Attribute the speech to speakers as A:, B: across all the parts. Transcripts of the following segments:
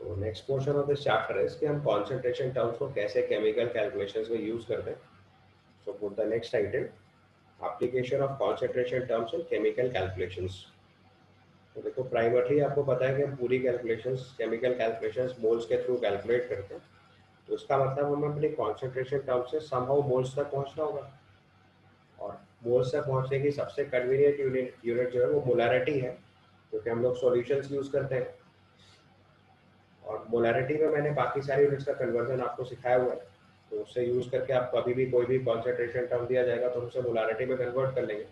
A: तो next portion of this chapter is कि हम कॉन्सेंट्रेशन टर्म्स को कैसे केमिकल कैलकुलेशंस में यूज करते हैं. So for the next title, application of concentration terms in chemical calculations. तो देखो, प्राइमरली आपको पता है कि हम पूरी कैलकुलेशंस, केमिकल कैलकुलेशंस मोल्स के थ्रू कैलकुलेट करते हैं. तो इसका मतलब हमें अपनी कॉन्सेंट्रेशन टर्म से समहाउ मोल्स तक पहुंचना होगा. और मोल्स तक पहुंचने की सबसे कन्वीनियंट यूनिट जो है वो मोलारिटी है, क्योंकि हम लोग सॉल्यूशंस यूज करते हैं. और मोलारिटी में मैंने बाकी सारी यूनिट्स का कन्वर्जन आपको सिखाया हुआ है. तो उससे यूज करके आप कभी भी कोई भी कॉन्सेंट्रेशन टर्म दिया जाएगा तो उसे मोलारिटी में कन्वर्ट कर लेंगे.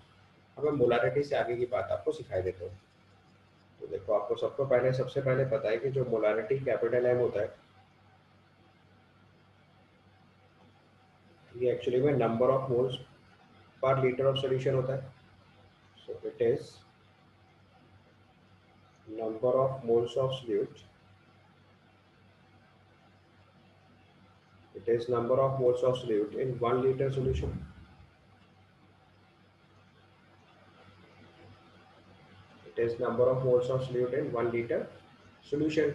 A: अब मैं मोलारिटी से आगे की बात आपको सिखाई देता हूँ. तो देखो, आपको सबसे पहले पता है कि जो मोलारिटी कैपिटल एम होता है, ये एक्चुअली में number of moles per litre of solution होता है. So it is number of moles of solute. It is number of moles of solute in 1 liter solution. It is number of moles of solute in 1 liter solution.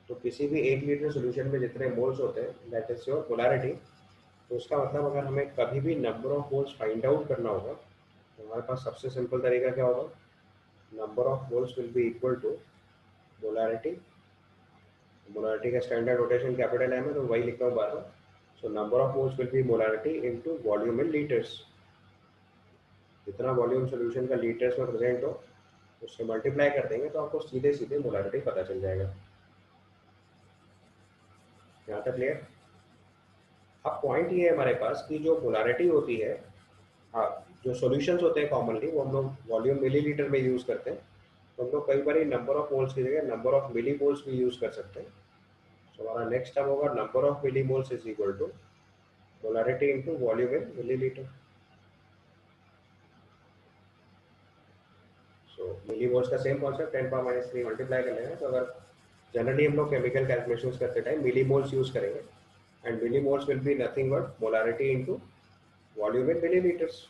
A: तो किसी भी 1 litre solution में जितने moles होते हैं, that is your molarity. तो उसका मतलब अगर हमें कभी भी number of moles find out करना होगा तो हमारे पास सबसे सिंपल तरीका क्या होगा? Number of moles will be equal to molarity. Molarity का स्टैंडर्ड रोटेशन कैपिटल एम है, तो वही लिखता हूँ बार बार. So number of moles will be molarity into volume in litres. जितना वॉल्यूम सोल्यूशन का लीटर्स में प्रेजेंट हो उससे मल्टीप्लाई कर देंगे तो आपको सीधे सीधे मोलारिटी पता चल जाएगा. यहाँ तक क्लियर? अब पॉइंट ये है हमारे पास कि जो मोलारिटी होती है, हाँ, जो सॉल्यूशंस होते हैं कॉमनली वो हम लोग वॉल्यूम मिलीलीटर में यूज़ करते हैं. तो हम लोग कई बार नंबर ऑफ मोल्स की जगह नंबर ऑफ मिली मोल्स भी यूज़ कर सकते हैं. तो हमारा नेक्स्ट टर्म होगा number of millimoles is equal to molarity into volume in millilitre. So millimoles का सेम कॉन्सेप्ट 10⁻³ मल्टीप्लाई कर लेंगे. तो अगर जनरली हम लोग केमिकल कैलकुलेशंस करते टाइम मिली मोल्स यूज़ करेंगे, and millimoles will be nothing but molarity into volume in millilitres.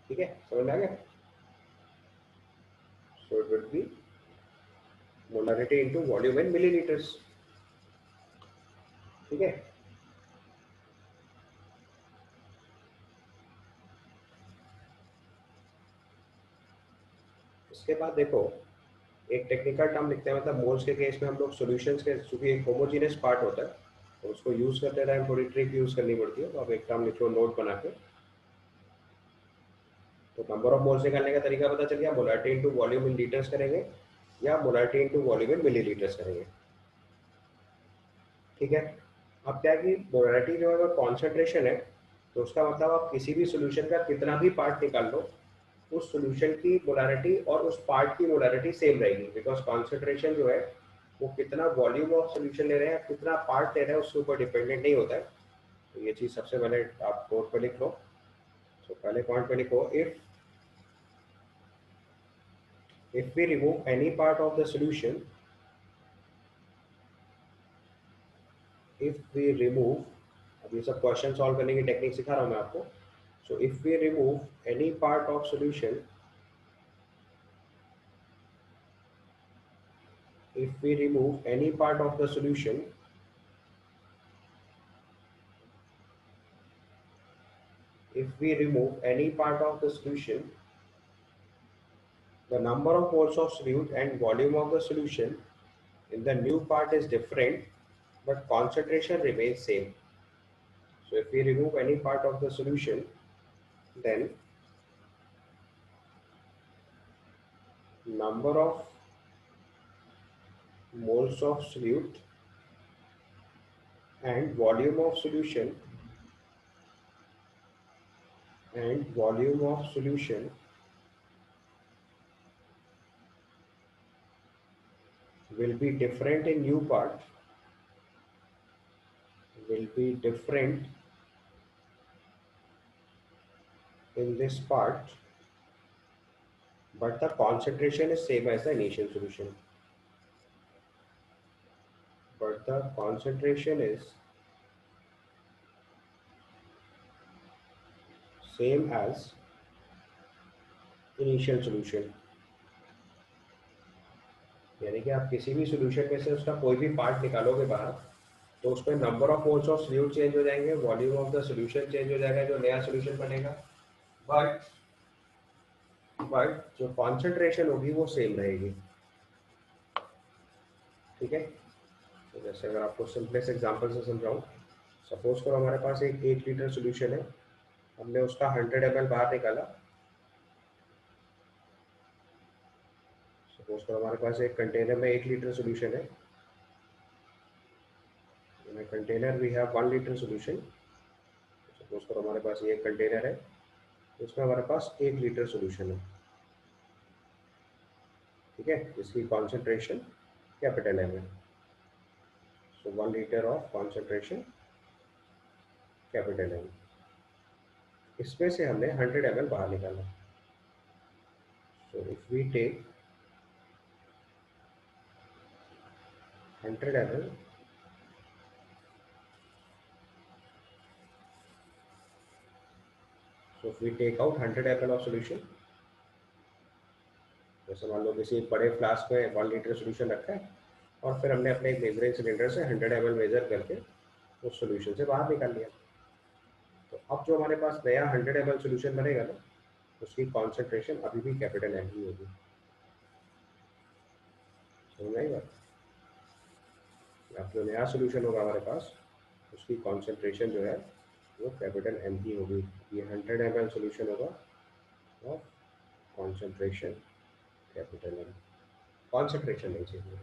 A: ठीक है, समझ में आ गया? So it will be molarity into volume in millilitres. ठीक है. इसके बाद देखो, एक टेक्निकल टर्म लिखते हैं. मतलब मोल्स के केस में हम लोग सॉल्यूशंस के, चूंकि एक होमोजीनियस पार्ट होता है तो उसको यूज करते टाइम थोड़ी ट्रिक यूज करनी पड़ती है. तो आप एक टर्म लिख लो नोट बना के. तो नंबर ऑफ मोल्स निकालने का तरीका पता चल गया. Molarity into volume in litres करेंगे या molarity into volume in millilitres करेंगे. ठीक है. अब क्या है कि मोलारिटी जो है वो कॉन्सेंट्रेशन है. तो उसका मतलब आप किसी भी सोल्यूशन का कितना भी पार्ट निकाल लो, उस सोल्यूशन की मोलारिटी और उस पार्ट की मोलारिटी सेम रहेगी. बिकॉज कॉन्सेंट्रेशन जो है वो कितना वॉल्यूम ऑफ सोल्यूशन ले रहे हैं, कितना पार्ट ले रहे हैं, उसके ऊपर डिपेंडेंट नहीं होता है. तो ये चीज़ सबसे पहले आप नोट पर लिख लो. तो पहले पॉइंट पे लिखो, if we remove any part of the solution, if we remove, अब ये सब क्वेश्चन सॉल्व करने की टेक्निक सिखा रहा हूँ मैं आपको. So if we remove any part of solution, if we remove any part of the solution, if we remove any part of the solution, the number of moles of solute and volume of the solution in the new part is different but concentration remains same. So if we remove any part of the solution, then number of moles of solute and volume of solution will be different in new part, will be different in this part, but the concentration is same as the initial solution. But the concentration is same as initial solution. यानी कि आप किसी भी solution में से उसका कोई भी पार्ट निकालोगे बाहर, तो उसमें number of moles of solute change हो जाएंगे, volume of the solution change हो जाएगा, जो नया सोल्यूशन बनेगा। बट जो कॉन्सेंट्रेशन होगी वो सेम रहेगी। ठीक है, तो जैसे अगर आपको सिंपलेस्ट एग्जांपल से समझाऊं, सपोज करो हमारे पास एक 1 लीटर सोल्यूशन है, हमने उसका 100 ml बाहर निकाला। सपोज करो हमारे पास एक कंटेनर में 1 लीटर सोल्यूशन है, इन a container we have 1 litre solution. Suppose करो हमारे पास ये एक कंटेनर है, उसमें हमारे पास 1 लीटर सोल्यूशन है। ठीक है, जिसकी कॉन्सेंट्रेशन कैपिटल एम है। So 1 litre of concentration capital M, इसमें से हमने 100 ml बाहर निकाला। So if we take 100 ml, so if we take out 100 ml of solution, जैसे मान लो किसी एक बड़े फ्लास्क में 1 लीटर सोल्यूशन रखा है, और फिर हमने अपने एक मेजरिंग सिलेंडर से 100 ml मेजर करके उस सोल्यूशन से बाहर निकाल लिया। तो अब जो हमारे पास नया 100 ml सोल्यूशन बनेगा ना, उसकी कॉन्सेंट्रेशन अभी भी कैपिटल एम ही होगी। समझ आई बात? अब जो नया सोल्यूशन होगा हमारे पास, उसकी कॉन्सेंट्रेशन जो है वो कैपिटल एम ही होगी। ये 100 ml सोल्यूशन होगा और कॉन्सेंट्रेशन कैपिटल एम। कॉन्सेंट्रेशन नहीं चाहिए,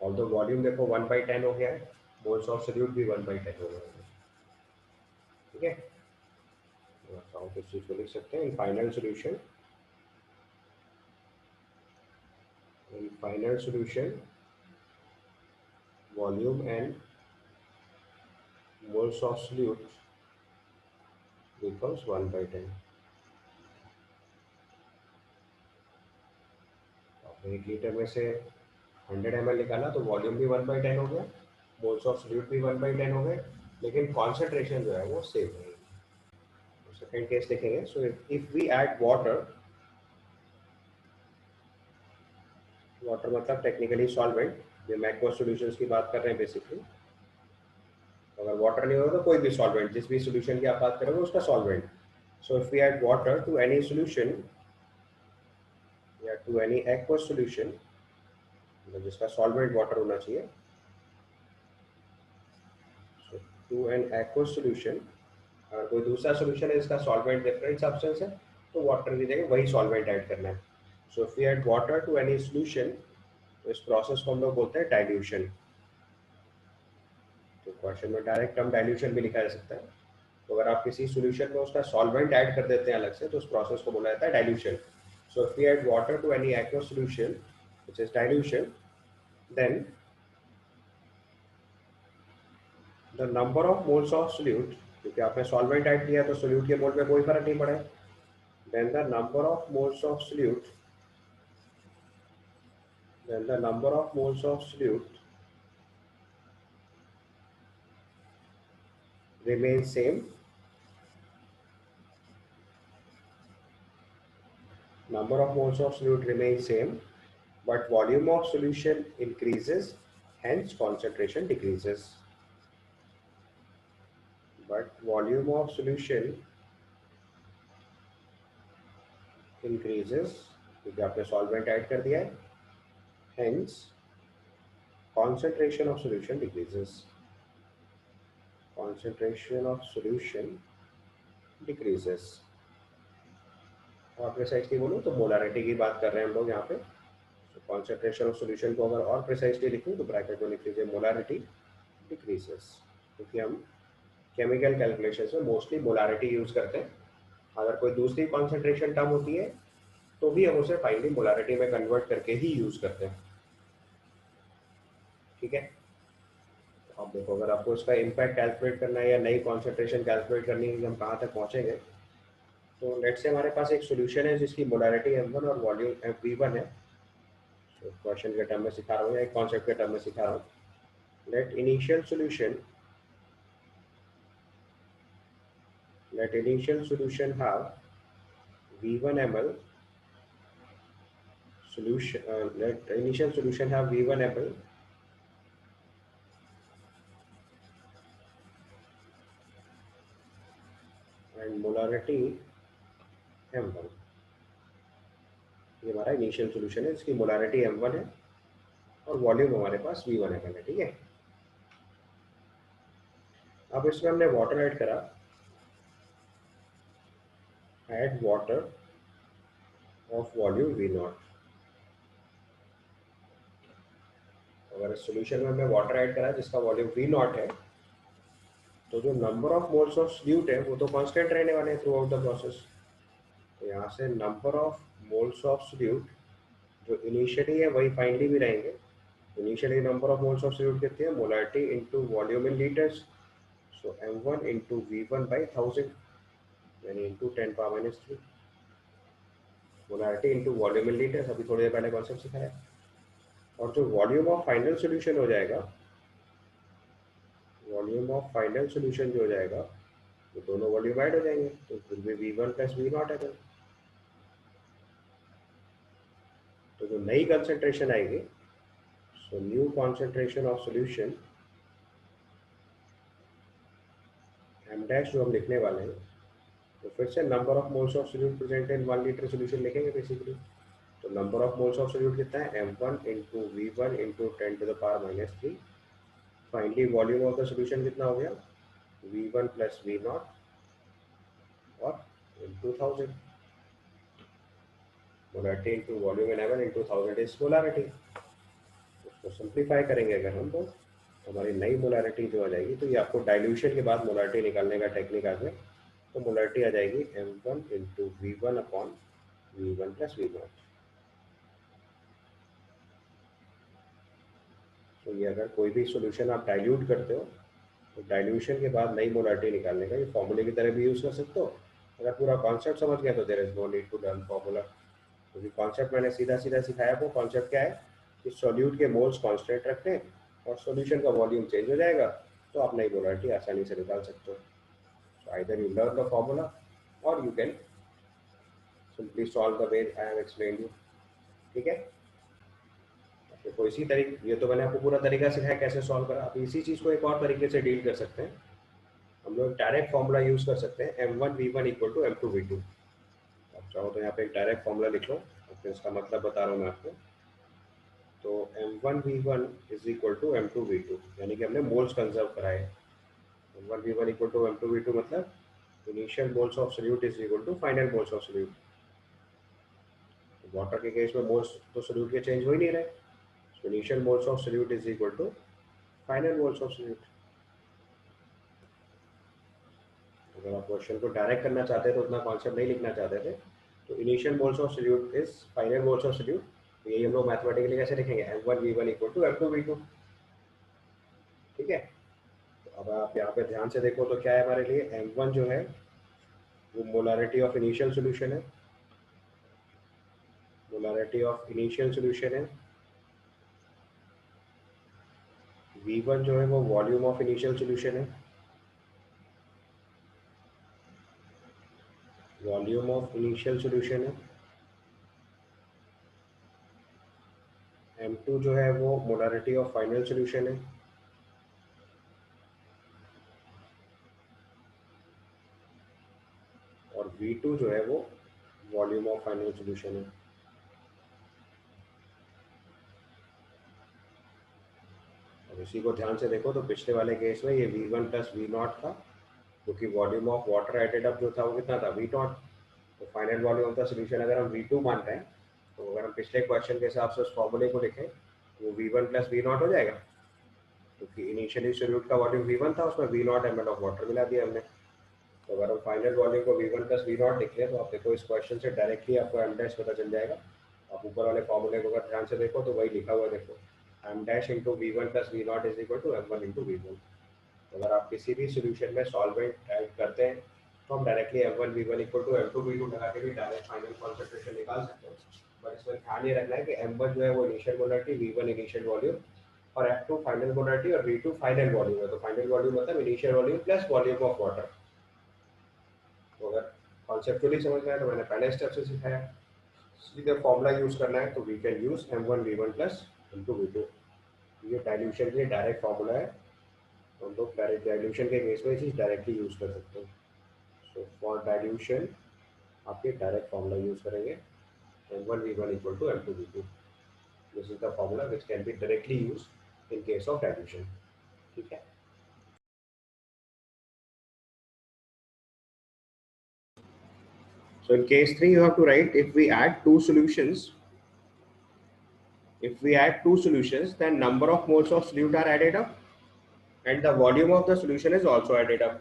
A: और तो वॉल्यूम देखो 1/10 हो गया है, मोल्स ऑफ सोल्यूट भी 1/10 हो गया है। ठीक है, तो आप इस चीज को लिख सकते हैं, in final solution volume and moles of solute becomes 1/10। आपने 1 लीटर में से 100 ml निकाला तो वॉल्यूम भी 1/10 हो गया, मोल्स ऑफ सोल्यूट भी 1/10 हो गए, लेकिन कॉन्सेंट्रेशन जो है वो सेम रहेगी। सेकेंड केस देखेंगे। So if we add water, water मतलब टेक्निकली सॉल्वेंट, ये मैक्वा सॉल्यूशंस की बात कर रहे हैं बेसिकली। अगर वाटर नहीं होगा तो कोई भी सॉल्वेंट, जिस भी सॉल्यूशन की आप बात करोगे उसका solvent. So if we add water to any solution या टू एनी एक्वा सॉल्यूशन, मतलब जिसका सॉल्वेंट वाटर होना चाहिए, so to an aqua solution, अगर कोई दूसरा सॉल्यूशन है इसका सॉल्वेंट डिफरेंट सब्सटेंस है, तो वाटर की जगह वही सॉल्वेंट ऐड करना है। So if we add water to any solution, तो इस प्रोसेस को हम लोग बोलते हैं डाइल्यूशन। तो क्वेश्चन में डायरेक्ट हम डाइल्यूशन भी लिखा जा सकता है। तो अगर आप किसी सॉल्यूशन में उसका सॉल्वेंट ऐड कर देते हैं अलग से, तो उस प्रोसेस को बोला जाता है dilution. So if we add water to any aqua solution which is dilution, then the number of moles of solute, क्योंकि आपने सॉल्वेंट ऐड किया तो सोल्यूट के मोल में कोई फर्क नहीं पड़े, then the number of moles of solute, then the number of moles of solute remains same, number of moles of solute remains same, but volume of solution increases, hence concentration decreases. But volume of solution increases क्योंकि आपने solvent add कर दिया है, hence concentration of solution decreases. Concentration of solution decreases. और precisely बोलूँ तो molarity की बात कर रहे हैं हम लोग यहाँ पे। कॉन्सेंट्रेशन ऑफ सॉल्यूशन को अगर और प्रिसाइजली लिखूँ तो ब्रैकेट में लिख लीजिए मोलारिटी डिक्रीजेस, क्योंकि हम केमिकल कैलकुलेशन में मोस्टली मोलारिटी यूज करते हैं। अगर कोई दूसरी कॉन्सेंट्रेशन टर्म होती है तो भी हम उसे फाइनली मोलारिटी में कन्वर्ट करके ही यूज करते हैं। ठीक है, तो अब देखो, अगर आपको इसका इम्पैक्ट कैलकुलेट करना है या नई कॉन्सेंट्रेशन कैलकुलेट करनी है कि हम कहाँ तक पहुँचेंगे, तो लेट से हमारे पास एक सोल्यूशन है जिसकी मोलारिटी m1 और वॉल्यूम v1 है। तो क्वेश्चन के टर्म में सिखा रहा हूँ या एक कॉन्सेप्ट के टर्म में सिखा रहा हूँ। Let initial solution have v1 ml solution, let initial solution have V1 ml and molarity M1. ये हमारा इनिशियल सोल्यूशन है, इसकी मोलारिटी M1 है और वॉल्यूम हमारे पास V1 ml है, ठीक है। अब इसमें हमने वाटर ऐड करा, add water of volume V0। अगर इस सोल्यूशन में हमने वाटर ऐड करा जिसका वॉल्यूम V0 है, तो जो number of moles of solute है वो तो कांस्टेंट रहने वाले हैं थ्रू आउट द प्रोसेस। तो यहाँ से number of moles of solute जो इनिशियली है वही फाइनली भी रहेंगे। Initially number of moles of solute कितने हैं, molarity into volume in litres, so m1 into v1 by 1000 यानी into 10⁻³ molarity into volume in litres, अभी थोड़ी देर पहले कॉन्सेप्ट सिखाया। और जो वॉल्यूम ऑफ फाइनल सॉल्यूशन हो जाएगा, वॉल्यूम ऑफ फाइनल सॉल्यूशन जो हो जाएगा वो दोनों वॉल्यूम ऐड हो जाएंगे, तो फिर भी v1 प्लस v0 है। तो जो नई कंसंट्रेशन आएगी, so new concentration of solution m dash जो हम लिखने वाले हैं, तो फिर से number of moles of solute present in 1 litre solution लिखेंगे बेसिकली। तो number of moles of solute कितना है, m1 into v1 into 10⁻³ finally volume of the solution कितना हो गया, v1 प्लस v0 और into 1000 molarity into volume in एवन into 1000 is molarity. उसको सिंप्लीफाई करेंगे अगर हम तो हमारी नई मोलारिटी जो आ जाएगी, तो ये आपको डाइल्यूशन के बाद मोलारिटी निकालने का टेक्निक आ गया। तो मोलारिटी आ जाएगी m1 into v1 upon v1 plus v0। तो ये अगर कोई भी सॉल्यूशन आप डाइल्यूट करते हो तो डाइल्यूशन के बाद नई मोलारिटी निकालने का ये फॉर्मूले की तरह भी यूज़ कर सकते हो। अगर पूरा कॉन्सेप्ट समझ गया तो there is no need to learn formula, क्योंकि कॉन्सेप्ट मैंने सीधा सीधा सिखाया। वो कॉन्सेप्ट क्या है कि सॉल्यूट के मोल्स कांस्टेंट रखते हैं और सॉल्यूशन का वॉल्यूम चेंज हो जाएगा, तो आप नई मोलारिटी आसानी से निकाल सकते हो। So either you learn the formula और you can simply solve the way I have explained you, ठीक है। तो इसी तरीके, ये तो मैंने आपको पूरा तरीका सिखाया कैसे सॉल्व करा। आप इसी चीज़ को एक और तरीके से डील कर सकते हैं। हम लोग डायरेक्ट फॉर्मूला यूज़ कर सकते हैं m1 v1 equal to m2 v2। आप चाहो तो यहाँ पे एक डायरेक्ट फॉर्मूला लिख लो, फिर इसका मतलब बता रहा हूँ मैं आपको। तो m1 v1 is equal to m2 v2, यानी कि हमने मोल्स कंजर्व कराए। m1 v1 equal to m2 v2 मतलब initial moles of solute is equal to final moles of solute. Water के केस में मोल्स तो सॉल्यूट के चेंज हो ही नहीं रहे, so initial moles of solute is equal to final moles of solute। अगर आप क्वेश्चन को डायरेक्ट करना चाहते थे, तो उतना कॉन्सेप्ट नहीं लिखना चाहते थे, तो initial moles of solute is final moles of solute, तो यही हम लोग मैथमेटिकली कैसे लिखेंगे, m1 v1 equal to m2 v2, ठीक है। तो अब आप यहाँ पे ध्यान से देखो तो क्या है हमारे लिए, m1 जो है वो मोलारिटी ऑफ इनिशियल सॉल्यूशन है, मोलारिटी ऑफ इनिशियल सॉल्यूशन है। v1 जो है वो वॉल्यूम ऑफ इनिशियल सॉल्यूशन है, वॉल्यूम ऑफ इनिशियल सॉल्यूशन है। m2 जो है वो मोलारिटी ऑफ फाइनल सॉल्यूशन है, और v2 जो है वो वॉल्यूम ऑफ फाइनल सॉल्यूशन है। और इसी को ध्यान से देखो तो पिछले वाले केस में ये v1 प्लस v0 था, क्योंकि volume of water added up जो था वो कितना था, v0। तो final volume of the solution अगर हम v2 मान रहे हैं, तो अगर हम पिछले क्वेश्चन के हिसाब से उस फॉर्मूले को लिखें तो वो v1 प्लस v0 हो जाएगा, क्योंकि इनिशियली सॉल्यूट का वॉल्यूम v1 था, उसमें v0 ml ऑफ वाटर मिला दिया हमने। तो अगर हम फाइनल वॉल्यूम को v1 प्लस v0 लिख लें, तो आप देखो इस क्वेश्चन से डायरेक्टली आपको m डैश पता चल जाएगा। आप ऊपर वाले फॉर्मूले को अगर ध्यान से देखो तो वही लिखा हुआ है, देखो m dash into v1 plus v0 is equal to m1 into v1। अगर आप किसी भी सोल्यूशन में सॉल्वेंट ऐड करते हैं तो हम directly m1 v1 equal to m2 v2 लगा के भी डायरेक्ट फाइनल कॉन्सेंट्रेशन निकाल सकते हैं। बट इसमें ध्यान ये रखना है कि m1 जो है वो initial molarity, v1 initial volume और f2 फाइनल मोलारिटी और v2 फाइनल वॉल्यूम है। तो फाइनल वॉल्यूम मतलब initial volume plus volume of water. तो अगर कॉन्सेप्चुअली समझना है तो मैंने पहले स्टेप से सिखाया, सीधे फॉर्मूला यूज करना है तो we can use M1V1 plus M2V2। ये डाइल्यूशन के लिए डायरेक्ट फॉर्मूला है, तो हम लोग डायरेक्ट डाइल्यूशन के केस में चीज डायरेक्टली यूज कर सकते हैं। सो फॉर डाइल्यूशन आपके डायरेक्ट फॉर्मूला यूज करेंगे M1V1 equal to M2V2। This is the formula which can be directly use in case of dilution. ठीक है। So in case 3 you have to write if we add two solutions, then number of moles of solute are added up and the volume of the solution is also added up।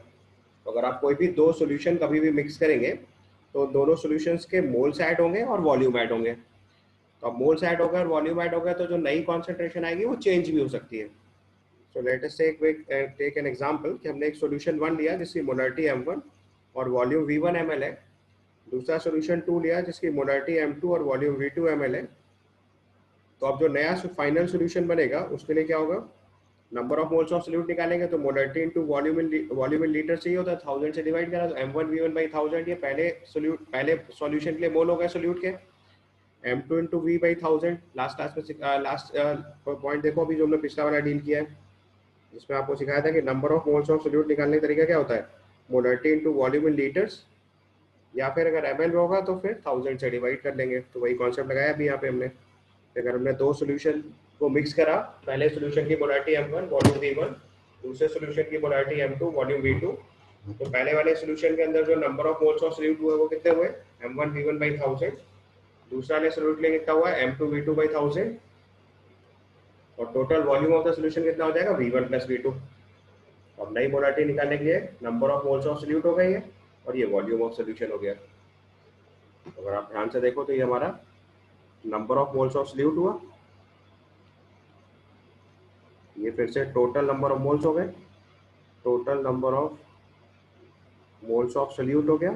A: तो अगर आप कोई भी दो solution कभी भी mix करेंगे तो दोनों सॉल्यूशंस के मोल्स ऐड होंगे और वॉल्यूम ऐड होंगे। तो अब मोल्स ऐड होगा और वॉल्यूम ऐड होगा तो जो नई कॉन्सेंट्रेशन आएगी वो चेंज भी हो सकती है। So let us take an example कि हमने एक सॉल्यूशन 1 लिया जिसकी मोलारिटी M1 और वॉल्यूम V1 ml है। दूसरा सॉल्यूशन 2 लिया जिसकी मोलारिटी M2 और वॉल्यूम V2 ml है। तो अब जो नया फाइनल सॉल्यूशन बनेगा उसके लिए क्या होगा, number of moles of solute निकालेंगे तो molarity into volume in litre चाहिए होता है, 1000 से डिवाइड करा तो M1V1/1000 ये पहले सॉल्यूशन के लिए मोल हो गए सोल्यूट के। M2 into V/1000 last class में लास्ट पॉइंट देखो अभी जो हमने पिछला वाला डील किया है जिसमें आपको सिखाया था कि number of moles of solute निकालने का तरीका क्या होता है, molarity into volume in litres, या फिर अगर ml में होगा तो फिर 1000 से डिवाइड कर लेंगे। तो वही कॉन्सेप्ट लगाया अभी यहाँ पे हमने। अगर हमने दो सॉल्यूशन को मिक्स करा, पहले सॉल्यूशन की मोलारिटी M1 वॉल्यूम V1, दूसरे सॉल्यूशन की मोलारिटी M2 वॉल्यूम V2, तो पहले वाले सॉल्यूशन के अंदर जो number of moles of solute हुए वो कितने हुए, M1V1/1000। दूसरा वाले सॉल्यूट के लिए कितना हुआ, M2V2/1000, और total volume of the solution कितना हो जाएगा, V1 प्लस V2। अब नई मोलारिटी निकालने के लिए number of moles of solute हो गई है और ये वॉल्यूम ऑफ सॉल्यूशन हो गया। अगर आप ध्यान से देखो तो ये हमारा number of moles of solute हुआ, ये फिर से टोटल नंबर ऑफ मोल्स हो गए, total number of moles of solute हो गया,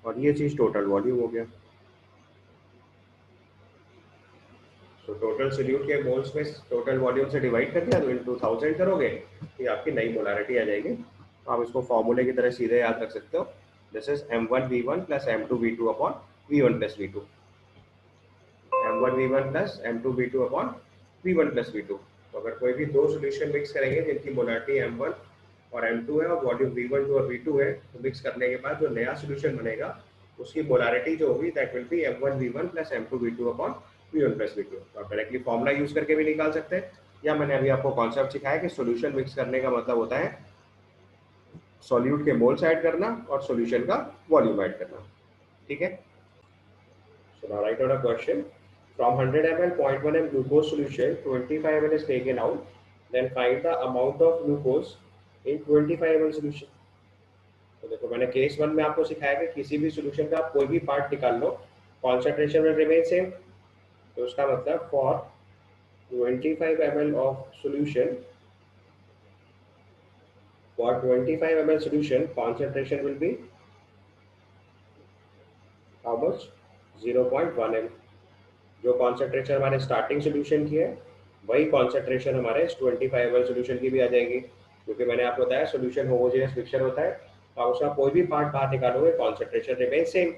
A: और ये चीज टोटल वॉल्यूम हो गया। तो टोटल सोल्यूट के मोल्स में टोटल वॉल्यूम से डिवाइड कर दिया तो इनटू 1000 करोगे तो ये आपकी नई मोलारिटी आ जाएगी। तो आप इसको फॉर्मूले की तरह सीधे याद रख सकते हो, this is M1V1 plus M2V2 upon V1 plus V2, M1V1 plus M2V2 upon V1 plus V2। तो अगर कोई भी दो सॉल्यूशन मिक्स करेंगे जिनकी मोलारिटी M1 और M2 है और वॉल्यूम V1 और V2 है, तो मिक्स करने के बाद जो नया सॉल्यूशन बनेगा उसकी मोलारिटी जो होगी that will be M1V1 plus M2V2 upon V1 plus V2। तो आप डायरेक्टली फॉर्मूला यूज करके भी निकाल सकते हैं, या मैंने अभी आपको कॉन्सेप्ट सिखाया कि सॉल्यूशन मिक्स करने का मतलब होता है सॉल्यूट के मोल्स ऐड करना और सॉल्यूशन का वॉल्यूम ऐड करना। ठीक है। So now write out a question. From 100 ml, 0.1 m glucose solution, 25 ml is taken out. Then find the amount of glucose in 25 ml solution. तो देखो मैंने केस 1 में आपको सिखाया कि किसी भी सॉल्यूशन का आप कोई भी पार्ट निकाल लो, कॉन्सेंट्रेशन विल रिमेन सेम। तो उसका मतलब for 25 ml of solution, for 25 ml solution, concentration will be how much? 0.1 m। जो कॉन्सेंट्रेशन हमारे स्टार्टिंग सोल्यूशन की है वही कॉन्सेंट्रेशन हमारे 25 ml सोल्यूशन की भी आ जाएगी, क्योंकि मैंने आपको बताया सोल्यूशन होमोजेनियस मिक्सचर होता है, तो आप उसका कोई भी पार्ट बाहर निकालोगे कॉन्सेंट्रेशन रिमेन सेम।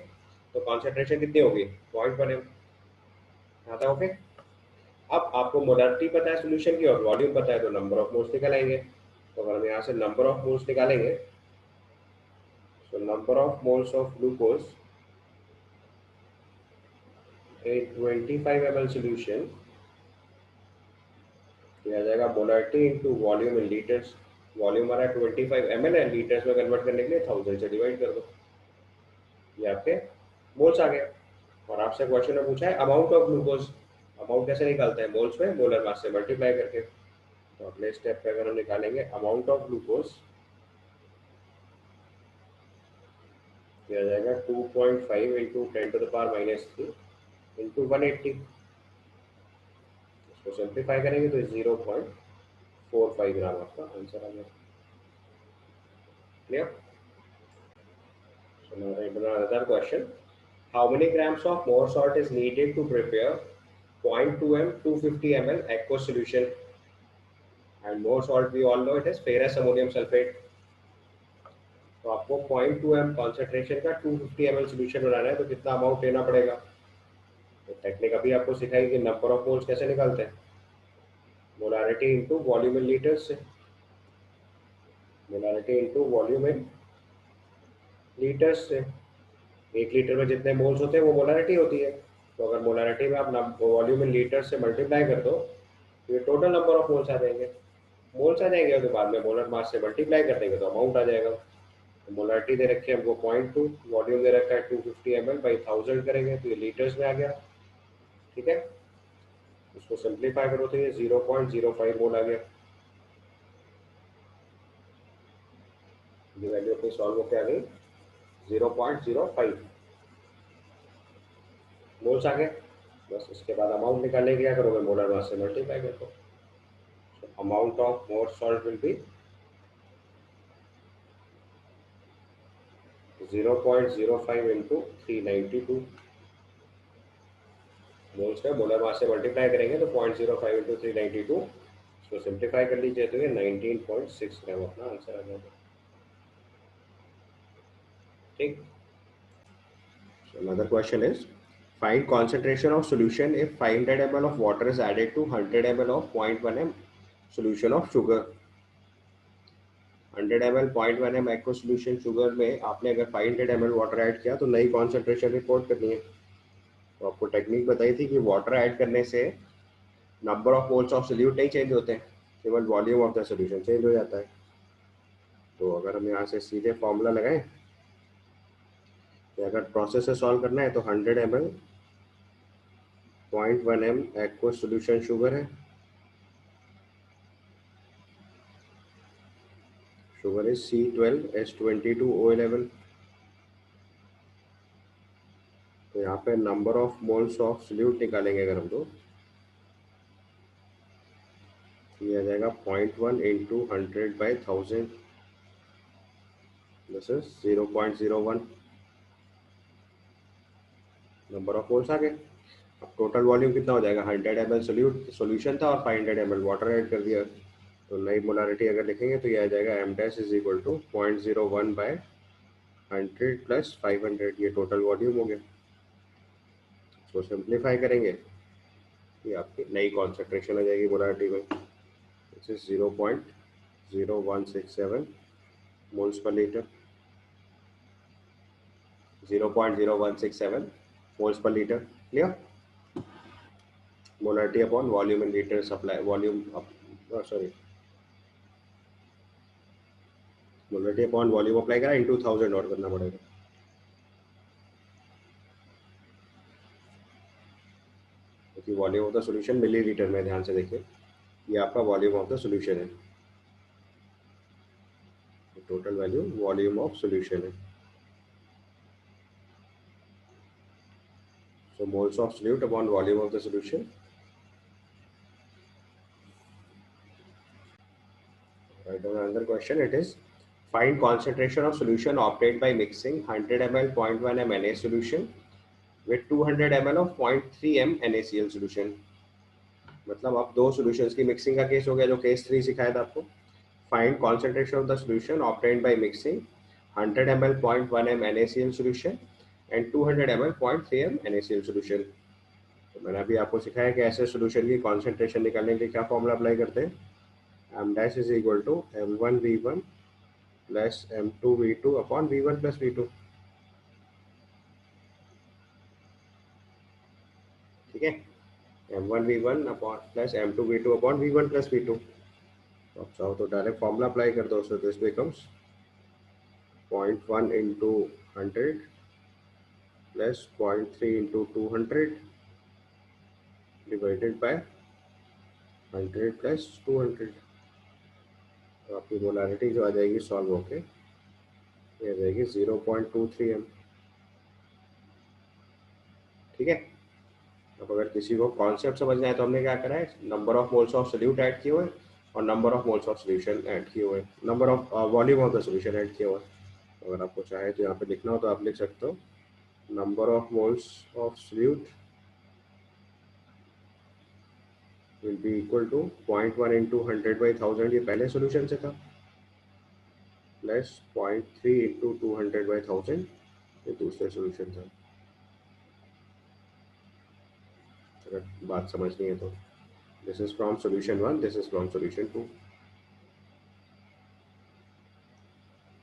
A: तो कॉन्सेंट्रेशन कितनी होगी, 0.1 m। आता ओके। अब आपको मोलारिटी पता है सोल्यूशन की और वॉल्यूम पता है, तो नंबर ऑफ मोल्स निकालेंगे। तो अगर हम यहाँ से नंबर ऑफ मोल्स निकालेंगे, तो number of moles of glucose in 25 ml solution ये आ जाएगा molarity into volume in litres. Volume हमारा 25 ml है, लीटर्स में कन्वर्ट करने के लिए 1000 से डिवाइड कर दो, ये आपके मोल्स आ गए। और आपसे क्वेश्चन में पूछा है अमाउंट ऑफ ग्लूकोज, अमाउंट कैसे निकालते हैं, मोल्स में मोलर मास से मल्टीप्लाई करके। तो अगले स्टेप पे अगर हम निकालेंगे अमाउंट ऑफ ग्लूकोज, ये आ जाएगा 2.5 इंटू 10⁻³ इंटू 180। इसको सिंप्लीफाई करेंगे तो 0.45 ग्राम आपका आंसर आ गया। Clear? So now write down another question. How many grams of more salt is needed to prepare 0.2 m 250 ml aqueous solution? And more salt we all know it is ferrous ammonium sulfate. तो आपको 0.2 m concentration का 250 ml solution बनाना है, तो कितना amount लेना पड़ेगा? तो technique अभी आपको सिखाई कि नंबर ऑफ मोल्स कैसे निकालते हैं, molarity into volume in litres से, molarity into volume in litres से। 1 लीटर में जितने मोल्स होते हैं वो मोलारिटी होती है। तो अगर मोलारिटी में आप वॉल्यूम इन लीटर से मल्टीप्लाई कर दो तो ये टोटल नंबर ऑफ मोल्स आ जाएंगे। मोल्स आ जाएंगे तो बाद में मोलर मास से मल्टीप्लाई कर देंगे तो अमाउंट आ जाएगा। तो मोलारिटी दे रखी है हमको 0.2, वॉल्यूम दे रखा है 250 ml बाई 1000 करेंगे तो ये लीटर्स में आ गया। ठीक है, उसको सिंप्लीफाई करो तो ये 0.05 मोल आ गया। ये वैल्यू अपनी सॉल्व होकर आ गई 0.05 मोल्स आ गए। बस इसके बाद अमाउंट निकालने के क्या करोगे, मोलर मास से मल्टीप्लाई कर दो। Amount of more salt will be 0.05 into 392 moles का मोलर मास से मल्टीप्लाई करेंगे तो 0.05 इंटू 392, इसको सिंप्लीफाई कर लीजिए तो ये 19.6 ग्राम अपना आंसर आ जाएगा। ठीक, so another question is find concentration of solution if 500 ml of water is added to 100 ml of 0.1 m solution of sugar। 100 ml 0.1 m एक्व solution sugar में आपने अगर 500 ml वाटर ऐड किया तो नई कॉन्सेंट्रेशन रिपोर्ट करनी है। तो आपको टेक्निक बताई थी कि वाटर ऐड करने से number of moles of solute नहीं चेंज होते हैं, केवल volume of the solution change हो जाता है। तो अगर हम यहाँ से सीधे फॉर्मूला लगाएं कि अगर प्रोसेस से सॉल्व करना है तो 100 ml 0.1 m एक्व सोल्यूशन शुगर है, शुगर इज C12H22O11। तो यहाँ पे number of moles of solute निकालेंगे अगर हम तो ये आ जाएगा 0.1 into 100/1000, this is 0.01 number of moles आ गए। अब टोटल वॉल्यूम कितना हो जाएगा, 100 ml सोल्यूशन था और 500 ml वाटर ऐड कर दिया। तो नई मोलारिटी अगर लिखेंगे तो ये आ जाएगा m dash is equal to 0.01/100 plus 500, ये टोटल वॉल्यूम हो गया। इसको सिंप्लीफाई करेंगे ये आपकी नई कॉन्सेंट्रेशन आ जाएगी मोलारिटी में, this is 0.0167 moles per litre, 0.0167 moles per litre. Clear, molarity upon volume in litre supply, volume sorry molarity upon volume apply करा इनटू 1000 और करना पड़ेगा। क्योंकि volume of the solution millilitre में, ध्यान से देखिए ये आपका वॉल्यूम ऑफ द सॉल्यूशन है, total value volume of solution है। So moles of solute upon volume of the solution. Right, another question, it is find concentration of solution obtained by mixing 100 ml 0.1 m Na solution with 200 ml of 0.3 m NaCl solution। मतलब अब दो solutions की mixing का case हो गया जो case 3 सिखाया था आपको। Find concentration of the solution obtained by mixing 100 ml 0.1 m NaCl solution and 200 ml 0.3 m NaCl solution। तो मैंने अभी आपको सिखाया कि ऐसे सॉल्यूशन की कॉन्सेंट्रेशन निकालने के लिए क्या फॉर्मूला अप्लाई करते हैं, m dash is equal to m1v1 plus m2v2 upon v1 plus v2। ठीक है, m1v1 upon plus m2v2 upon v1 plus v2। तो आप चाहो तो डायरेक्ट फॉर्मूला अप्लाई कर दो, so this becomes 0.1 into 100 plus 0.3 into 200 divided by 100 plus 200। तो आपकी मोलारिटी जो आ जाएगी सॉल्व होके ये आ जाएगी 0.23 m। ठीक है, अब अगर किसी को कॉन्सेप्ट समझना है तो हमने क्या करा है, number of moles of solute add किए हुए और number of moles of solution add किए हुए, number of volume of the solution add किया हुआ। अगर आपको चाहे तो यहाँ पे लिखना हो तो आप लिख सकते हो number of moles of solute will be equal to 0.1 into 100/1000, ये पहले सोल्यूशन से था। प्लस 0.3 इंटू 200/1000, ये दूसरा सोल्यूशन था। अगर बात समझनी है तो this is from solution 1, this is from solution 2,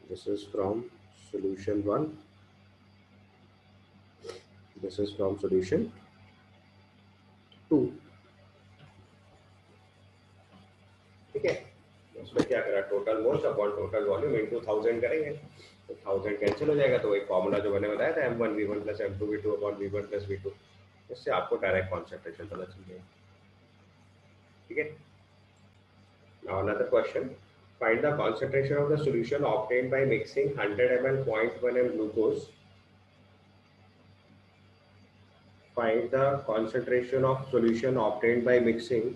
A: this is from solution 1, this is from solution 2। ठीक है, उसमें क्या करा, total moles upon total volume into 1000 करेंगे तो 1000 कैंसिल हो जाएगा, तो एक फॉर्मूला जो मैंने बताया था m1v1 plus m2v2 upon v1 plus v2, इससे आपको डायरेक्ट कॉन्सेंट्रेशन पता चल जाएगा। ठीक है, now another question, find the concentration of the solution obtained by mixing 100 ml 0.1 m glucose. Find the concentration of solution obtained by mixing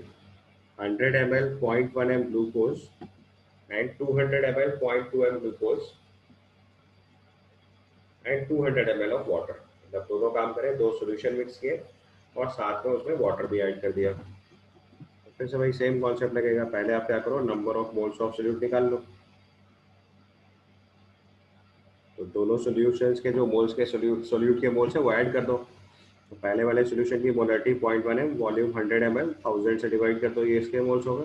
A: 100 ml 0.1 m glucose and 200 ml 0.2 m glucose and 200 ml of water। मतलब दोनों काम करें, दो solution mix किए और साथ में उसमें वाटर भी ऐड कर दिया। फिर से भाई सेम कॉन्सेप्ट लगेगा, पहले आप क्या करो, number of moles of solute निकाल लो। तो दोनों सॉल्यूशंस के जो मोल्स के सोल्यूट के मोल्स है वो ऐड कर दो। तो पहले वाले सॉल्यूशन की मोलरिटी 0.1 m, वॉल्यूम 100 ml, 1000 से डिवाइड कर दो, ये इसके मोल्स होगा।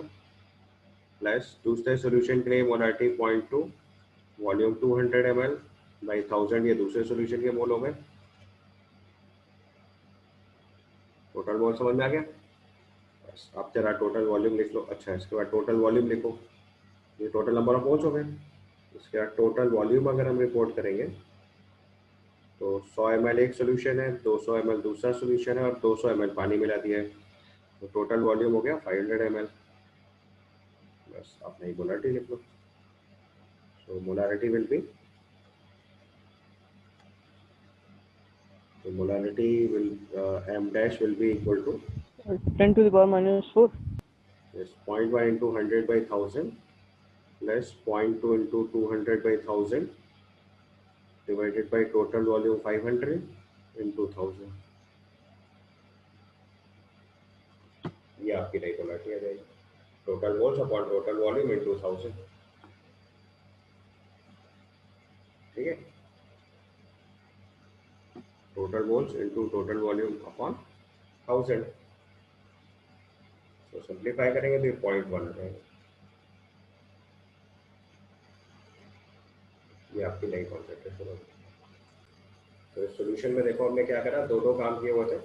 A: प्लस दूसरे सॉल्यूशन के लिए मोलरिटी 0.2, वॉल्यूम 200 ml बाई 1000, ये दूसरे सॉल्यूशन के मोल हो गए। टोटल मोल समझ में आ गया? बस अब जरा टोटल वॉल्यूम लिख लो। अच्छा, इसके बाद टोटल वॉल्यूम लिखो, ये टोटल नंबर ऑफ मोल्स हो गए। इसके बाद टोटल वॉल्यूम अगर हम रिपोर्ट करेंगे तो 100 ml एक सोल्यूशन है, 200 ml दूसरा सोल्यूशन है और 200 ml पानी मिला दिया है, तो टोटल वॉल्यूम हो गया 500 ml। बस आप नई मोलारिटी लिख लो। So molarity will be, the molarity will m dash will be equal to
B: 10 to the power minus 4.
A: Yes, 0.1 into 100/1000 plus 0.2 into 200/1000 divided by total volume 500 into 1000। ये आपकी नई मोलारिटी आ जाएगी, total moles upon total volume into 1000। ठीक है, total moles into total volume upon 1000। तो simplify करेंगे तो 0.1 आ जाएगा। ये आपकी नई कॉन्सेंट्रेशन होगी। तो इस सोल्यूशन में देखो हमने क्या करा, दो काम किए हुए थे,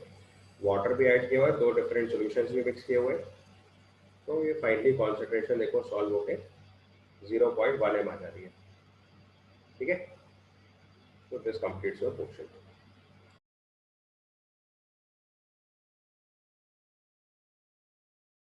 A: वाटर भी ऐड किया हुआ है, दो डिफरेंट सॉल्यूशंस भी मिक्स किए हुए हैं। तो ये फाइनली कॉन्सेंट्रेशन देखो सॉल्व होके 0.1 m आ जा रही है। ठीक है, तो दिस कंप्लीट्स योर क्वेश्चन।